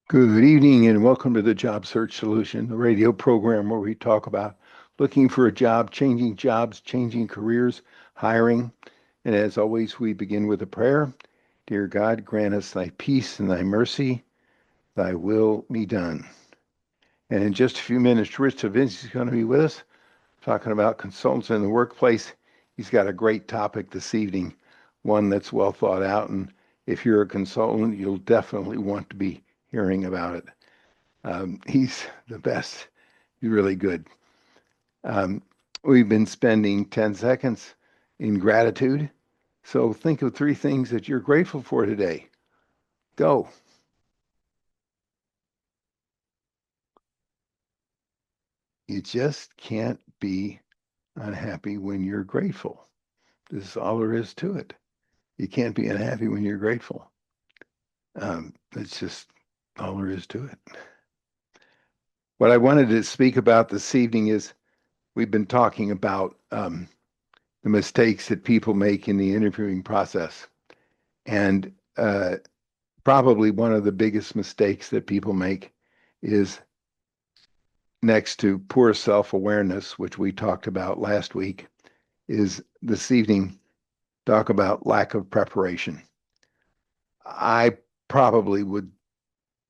Good evening and welcome to the Job Search Solution, the radio program where we talk about looking for a job, changing jobs, changing careers, hiring. And as always, we begin with a prayer. Dear God, grant us thy peace and thy mercy, thy will be done. And in just a few minutes, Rich Vince is going to be with us talking about consultants in the workplace. He's got a great topic this evening, one that's well thought out. And if you're a consultant, you'll definitely want to be hearing about it. He's the best. He's really good. Um, we've been spending 10 seconds in gratitude. So think of three things that you're grateful for today. Go. You just can't be unhappy when you're grateful. This is all there is to it. You can't be unhappy when you're grateful. That's just all there is to it. What I wanted to speak about this evening is we've been talking about the mistakes that people make in the interviewing process. And probably one of the biggest mistakes that people make is next to poor self-awareness, which we talked about last week, is this evening talk about lack of preparation. I probably would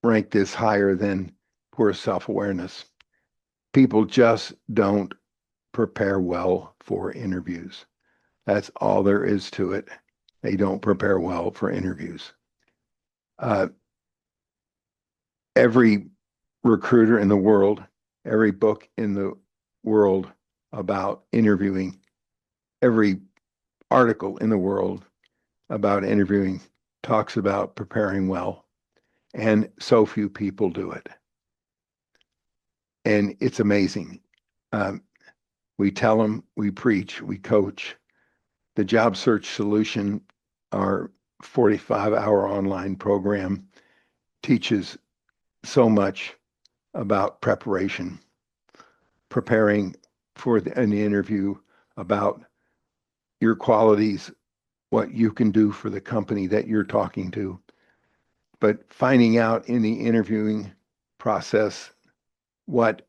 rank this higher than poor self-awareness. People just don't prepare well for interviews. That's all there is to it. They don't prepare well for interviews. Uh, every recruiter in the world, every book in the world about interviewing, every article in the world about interviewing talks about preparing well, and so few people do it. And it's amazing. Um, we tell them, we preach, we coach. The Job Search Solution, our 45-hour online program, teaches so much about preparation, preparing for an interview, about your qualities, what you can do for the company that you're talking to, but finding out in the interviewing process what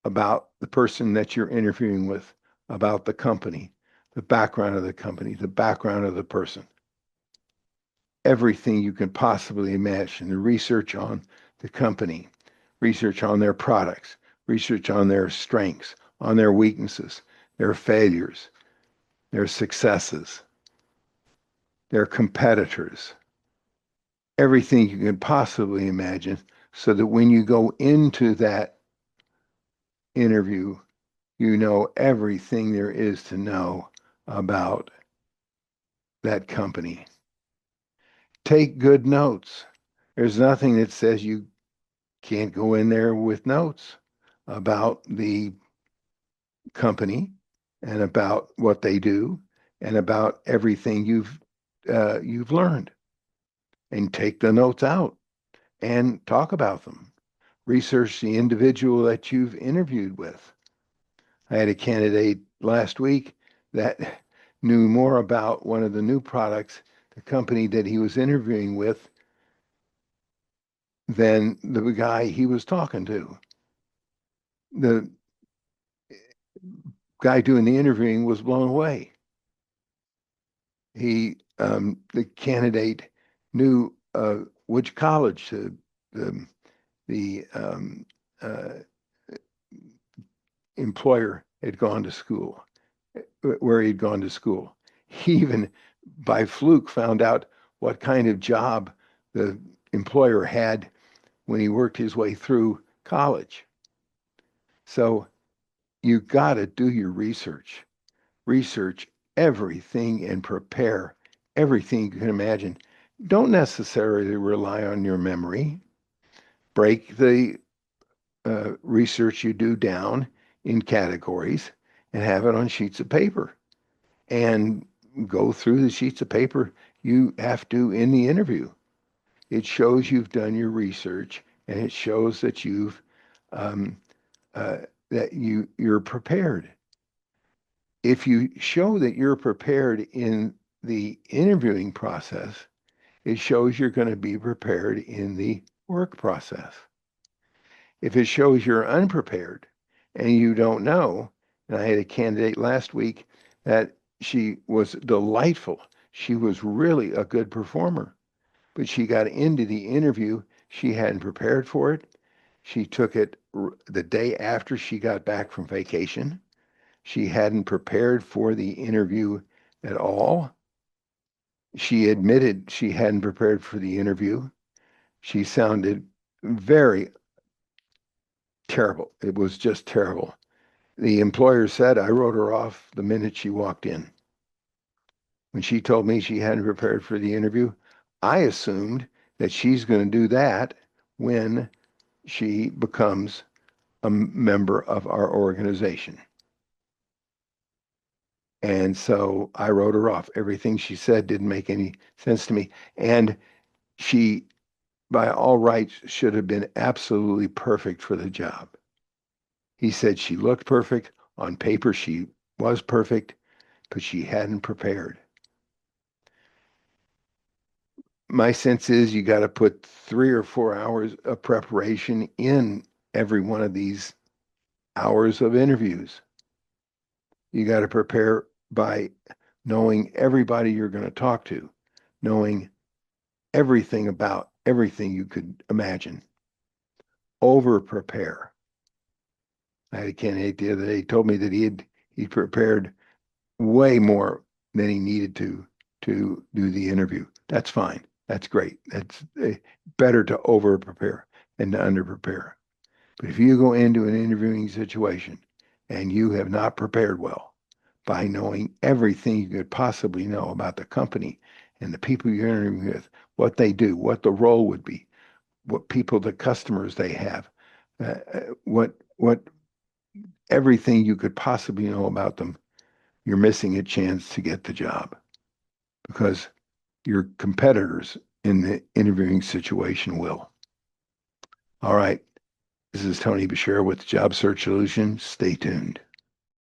about the person that you're interviewing with, about the company, the background of the company, the background of the person, everything you can possibly imagine, the research on the company, research on their products, research on their strengths, on their weaknesses, their failures, their successes, their competitors, everything you can possibly imagine, so that when you go into that interview, you know everything there is to know about that company. Take good notes. There's nothing that says you can't go in there with notes about the company and about what they do and about everything you've learned, and take the notes out and talk about them. Research the individual that you've interviewed with. I had a candidate last week that knew more about one of the new products, the company that he was interviewing with, than the guy he was talking to. The guy doing the interviewing was blown away. The candidate knew which college the uh, employer had gone to school, where he'd gone to school. He even, by fluke, found out what kind of job the employer had when he worked his way through college. So you got to do your research. Research everything and prepare everything you can imagine. Don't necessarily rely on your memory. Break the research you do down in categories and have it on sheets of paper, and go through the sheets of paper you have to in the interview. It shows you've done your research, and it shows that um, uh, you're prepared. If you show that you're prepared in the interviewing process, it shows you're going to be prepared in the work process. If it shows you're unprepared and you don't know, and I had a candidate last week that she was delightful. She was really a good performer, but she got into the interview. She hadn't prepared for it. She took it the day after she got back from vacation. She hadn't prepared for the interview at all. She admitted she hadn't prepared for the interview. She sounded very terrible. It was just terrible. The employer said I wrote her off the minute she walked in. When she told me she hadn't prepared for the interview, I assumed that she's going to do that when she becomes a member of our organization. And so I wrote her off. Everything she said didn't make any sense to me. And she, by all rights, should have been absolutely perfect for the job. He said she looked perfect. On paper, she was perfect, but she hadn't prepared. My sense is you got to put 3 or 4 hours of preparation in every one of these hours of interviews. You got to prepare by knowing everybody you're going to talk to, knowing everything about everything you could imagine. Over prepare. I had a candidate the other day told me that he prepared way more than he needed to do the interview. That's fine. That's great. That's better to over prepare than to under prepare. But if you go into an interviewing situation and you have not prepared well by knowing everything you could possibly know about the company and the people you're interviewing with, what they do, what the role would be, what people, the customers they have, what everything you could possibly know about them, you're missing a chance to get the job because your competitors in the interviewing situation will. All right. This is Tony Beshara with Job Search Solutions. Stay tuned.